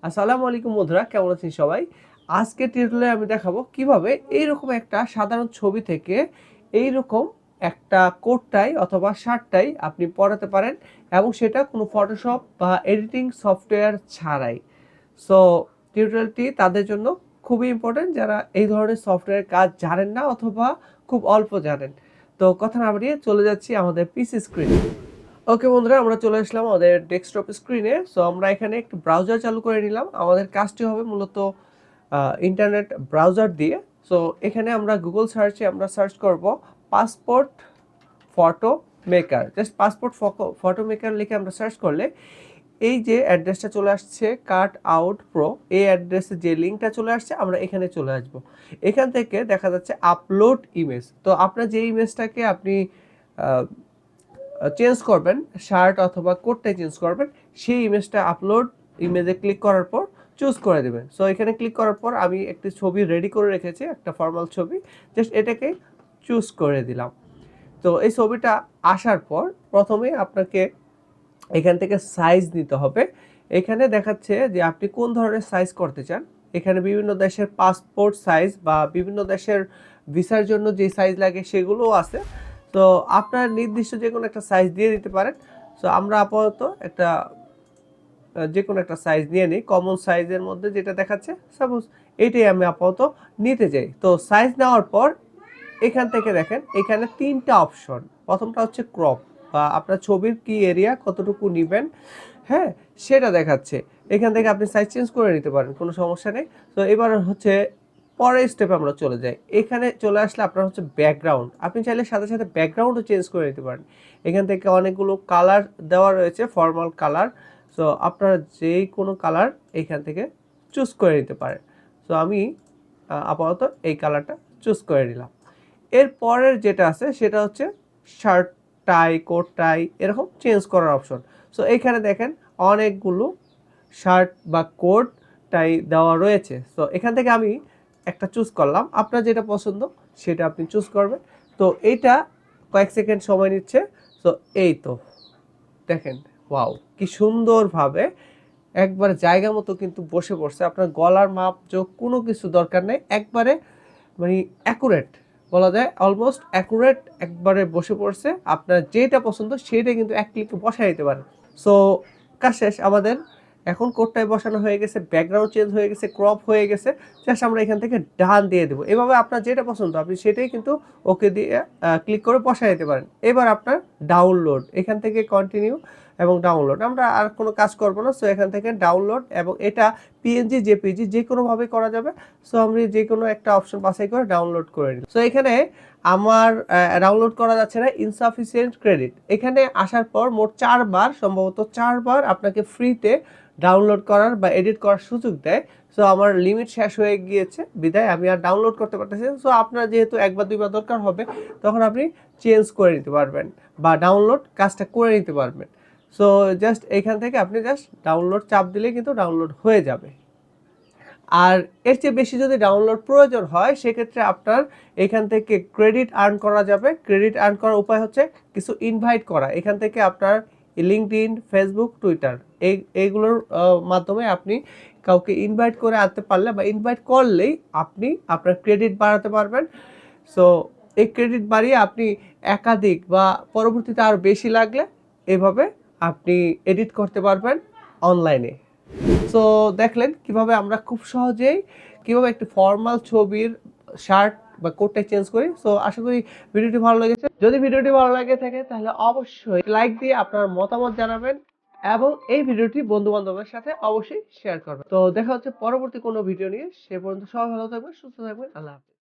আসসালামু আলাইকুম বন্ধুরা, কেমন আছেন সবাই? আজকে টিউটোরিয়ালে আমি দেখাবো কিভাবে এইরকম একটা সাধারণ ছবি থেকে এইরকম একটা কোট টাই অথবা শার্ট টাই আপনি পরাতে পারেন এবং সেটা কোনো ফটোশপ বা এডিটিং সফটওয়্যার ছাড়াই। সো টিউটোরিয়ালটি তাদের জন্য খুবই ইম্পর্টেন্ট যারা এই ধরনের সফটওয়্যার কাজ জানেন না অথবা খুব অল্প জানেন। তো কথা না বাড়িয়ে চলে যাচ্ছি আমাদের পিসি স্ক্রিনে। ওকে বন্ধুরা, আমরা চলে আসলাম আমাদের ডেস্কটপ স্ক্রিনে। সো আমরা এখানে একটু ব্রাউজার চালু করে নিলাম। আমাদের কাজটি হবে মূলত ইন্টারনেট ব্রাউজার দিয়ে। সো এখানে আমরা গুগল সার্চে আমরা সার্চ করব passport photo maker. Just passport photo maker লিখে আমরা সার্চ করলে এই যে অ্যাড্রেসটা চলে আসছে কাট আউট প্রো, এই অ্যাড্রেসে যে লিঙ্কটা চলে আসছে আমরা এখানে চলে আসব। এখান থেকে দেখা যাচ্ছে আপলোড ইমেজ। তো আপনার যে ইমেজটাকে আপনি চেঞ্জ করবেন, শার্ট অথবা কোটটাই চেঞ্জ করবেন, সেই ইমেজটা আপলোড ইমেজে ক্লিক করার পর চুজ করে দেবেন। সো এখানে ক্লিক করার পর আমি একটি ছবি রেডি করে রেখেছি, একটা ফর্মাল ছবি। জাস্ট এটাকে চুজ করে দিলাম। তো এই ছবিটা আসার পর প্রথমে আপনাকে এখান থেকে সাইজ নিতে হবে। এখানে দেখাচ্ছে যে আপনি কোন ধরনের সাইজ করতে চান। এখানে বিভিন্ন দেশের পাসপোর্ট সাইজ বা বিভিন্ন দেশের ভিসার জন্য যে সাইজ লাগে সেগুলোও আছে। তো আপনার নির্দিষ্ট যে কোনো একটা সাইজ দিয়ে দিতে পারেন। সো আমরা আপাতত একটা যে কোনো একটা সাইজ নিয়ে নিই, কমন সাইজের মধ্যে যেটা দেখাচ্ছে সাপোজ এইটাই আমি আপাতত নিতে চাই। তো সাইজ নেওয়ার পর এখান থেকে দেখেন এখানে তিনটা অপশন। প্রথমটা হচ্ছে ক্রপ, বা আপনার ছবির কি এরিয়া কতটুকু নেবেন, হ্যাঁ, সেটা দেখাচ্ছে। এখান থেকে আপনি সাইজ চেঞ্জ করে নিতে পারেন, কোনো সমস্যা নেই। তো এবার হচ্ছে পরের স্টেপে আমরা চলে যাই। এখানে চলে আসলে আপনার হচ্ছে ব্যাকগ্রাউন্ড, আপনি চাইলে সাথে সাথে ব্যাকগ্রাউন্ডও চেঞ্জ করে নিতে পারেন। এখান থেকে অনেকগুলো কালার দেওয়া রয়েছে, ফর্মাল কালার। সো আপনারা যেই কোনো কালার এখান থেকে চুজ করে নিতে পারেন। সো আমি আপাতত এই কালারটা চুজ করে নিলাম। এর পরের যেটা আছে সেটা হচ্ছে শার্ট টাই, কোট টাই এরকম চেঞ্জ করার অপশন। সো এইখানে দেখেন অনেকগুলো শার্ট বা কোট টাই দেওয়া রয়েছে। সো এখান থেকে আমি একটা চুজ করলাম, আপনার যেটা পছন্দ সেটা আপনি চুজ করবেন। তো এইটা কয়েক সেকেন্ড সময় নিচ্ছে। সো এই তো দেখেন, ওয়াও কি সুন্দরভাবে একবারে জায়গা মতো কিন্তু বসে পড়ছে। আপনার গলার মাপ যোগ কোনো কিছু দরকার নেই, একবারে মানে অ্যাকুরেট বলা যায়, অলমোস্ট অ্যাকুরেট একবারে বসে পড়ছে। আপনার যেটা পছন্দ সেটা কিন্তু এক ক্লিকে বসাই দিতে পারেন। সো কাজ শেষ আমাদের। এখন কোডটাই বসানো হয়ে গেছে, ব্যাকগ্রাউন্ড চেঞ্জ হয়ে গেছে, ক্রপ হয়ে গেছে। জাস্ট আমরা এখান থেকে ডান দিয়ে দেবো। এভাবে আপনার যেটা পছন্দ আপনি সেটাই কিন্তু ওকে দিয়ে ক্লিক করে বসাই দিতে পারেন। এবার আপনার ডাউনলোড, এখান থেকে কন্টিনিউ এবং ডাউনলোড, আমরা আর কোনো কাজ করবো না। সো এখান থেকে ডাউনলোড, এবং এটা পিএনজি জেপিজি যে কোনোভাবে করা যাবে। সো আমি যে কোনো একটা অপশন বাছাই করে ডাউনলোড করে নিই। সো এখানে আমার ডাউনলোড করা যাচ্ছে না, ইনসাফিসিয়েন্ট ক্রেডিট। এখানে আসার পর মোট 4বার, সম্ভবত 4বার আপনাকে ফ্রিতে ডাউনলোড করার বা এডিট করার সুযোগ দেয়। সো আমার লিমিট শেষ হয়ে গিয়েছে বিদায় আমি আর ডাউনলোড করতে পারতেছি। সো আপনার যেহেতু একবার দুইবার দরকার হবে তখন আপনি চেঞ্জ করে নিতে পারবেন বা ডাউনলোড কাজটা করে নিতে পারবেন। সো জাস্ট এখান থেকে আপনি জাস্ট ডাউনলোড চাপ দিলে কিন্তু ডাউনলোড হয়ে যাবে। আর এর চেয়ে বেশি যদি ডাউনলোড প্রয়োজন হয় সেক্ষেত্রে আপনার এখান থেকে ক্রেডিট আর্ন করা যাবে। ক্রেডিট আর্ন করার উপায় হচ্ছে কিছু ইনভাইট করা। এখান থেকে আপনার লিঙ্কডইন, ফেসবুক, টুইটার এইগুলোর মাধ্যমে আপনি কাউকে ইনভাইট করে আনতে পারলে বা ইনভাইট করলেই আপনি আপনার ক্রেডিট বাড়াতে পারবেন। সো এই ক্রেডিট বাড়িয়ে আপনি একাধিক বা পরবর্তীতে আরও বেশি লাগলে এভাবে আপনি এডিট করতে পারবেন অনলাইনে। সো দেখলেন কিভাবে আমরা খুব সহজেই কিভাবে একটি ফর্মাল ছবির শার্ট বা কোটটা চেঞ্জ করি। সো আশা করি ভিডিওটি ভালো লেগেছে। যদি ভিডিওটি ভালো লাগে থাকে তাহলে অবশ্যই লাইক দিয়ে আপনার মতামত জানাবেন এবং এই ভিডিওটি বন্ধু বান্ধবের সাথে অবশ্যই শেয়ার করবেন। তো দেখা হচ্ছে পরবর্তী কোনো ভিডিও নিয়ে। সে পর্যন্ত সবাই ভালো থাকবেন, সুস্থ থাকবেন। আল্লাহ হাফেজ।